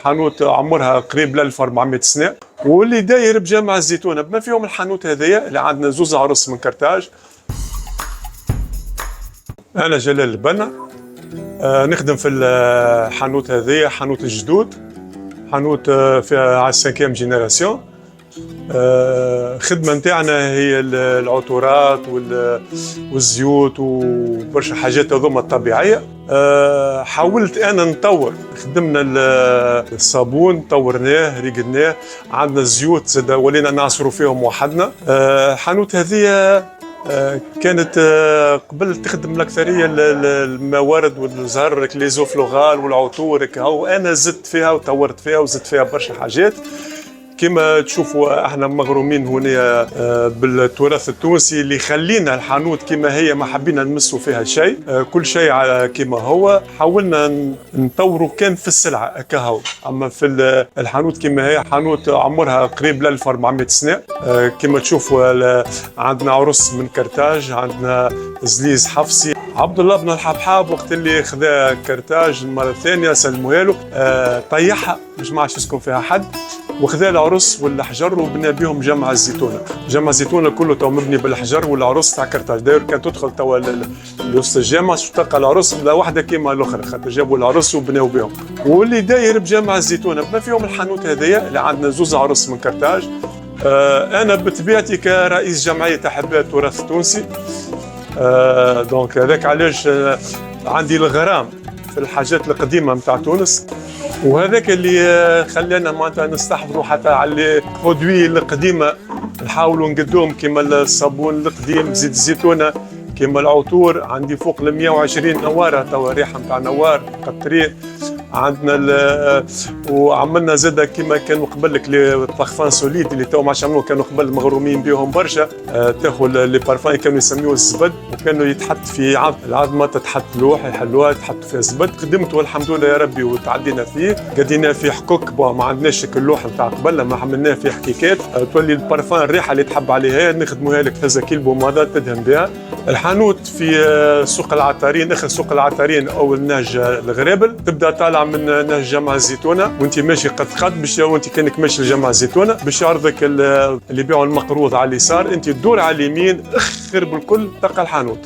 حانوت عمرها قريب ل 1400 سنه، واللي داير بجامع الزيتونه. بما فيهم الحانوت هذايا اللي عندنا زوز عرس من كرتاج. انا جلال البنا، نخدم في الحانوت هذايا، حانوت الجدود، حانوت فيها على 5 جينيراسيون. الخدمه نتاعنا هي العطورات والزيوت وبرشا حاجات هذوما الطبيعيه. حاولت انا نطور، خدمنا الصابون طورناه ريقدناه، عندنا الزيوت زاد ولينا نعصروا فيهم وحدنا. الحانوت هذه كانت قبل تخدم الاكثريه الموارد والزهر ليزوفلوغال والعطور هاو، انا زدت فيها وطورت فيها وزدت فيها برشا حاجات. كما تشوفوا احنا مغرومين هنا بالتراث التونسي اللي خلينا الحانوت كما هي، ما حبينا نمسوا فيها شيء، كل شيء كما هو. حاولنا نطوروا كان في السلعه كهو، اما في الحانوت كما هي حانوت عمرها قريب ل 1400 سنه. كما تشوفوا عندنا عرس من كرتاج، عندنا زليز حفصي. عبد الله بن الحبحاب وقت اللي خذا كرتاج المره الثانيه سلموها له، طيحها باش ما عادش يسكن فيها حد، وخذا العرس والحجر وبنى بهم جامع الزيتونه. جامع الزيتونه كله تو مبني بالحجر، والعرس تاع كرتاج. داير كان تدخل توا لوسط الجامع تلقى العرس لا واحده كيما الاخرى، خاطر جابوا العرس وبناو بهم. واللي داير بجامع الزيتونه بما فيهم الحانوت هذايا اللي عندنا زوز عرس من كرتاج. انا بطبيعتي كرئيس جمعيه احباء التراث التونسي، دونك هذاك علاش عندي الغرام في الحاجات القديمه نتاع تونس، وهذاك اللي خلانا معناتها نستحضروا حتى على البرودوي القديمه، نحاولوا نقدوهم كيما الصابون القديم، زيت الزيتونه، كيما العطور. عندي فوق ال 120 نواره توا، ريحه نتاع نوار قطرين عندنا. وعملنا زاده كيما كانوا قبل البارفان سوليد اللي تو ما عادش يعملوه، كانوا قبل مغرومين بهم برشا. تاخذ لي بارفان كانوا يسميوه الزبد، وكانوا يتحط في العظمه، تتحط لوح يحلوها تحط فيها الزبد. خدمت والحمد لله يا ربي وتعدينا فيه، قدينا فيه حكوك، ما عندناش اللوح نتاع قبل، ما حملناه فيه حكيكات. تولي البارفان الريحه اللي تحب عليها نخدموها لك هذا كيلبو ماذا تدهن بها. الحانوت في سوق العطارين، اخر سوق العطارين اول نهج الغرابل، تبدا طالع من نهج جامع الزيتونه وانت ماشي قد باش، وانت كانك ماشي لجامع الزيتونه باش يعرضك اللي يبيعوا المقروض على اليسار، انت تدور على اليمين اخر بالكل تلقى الحانوت.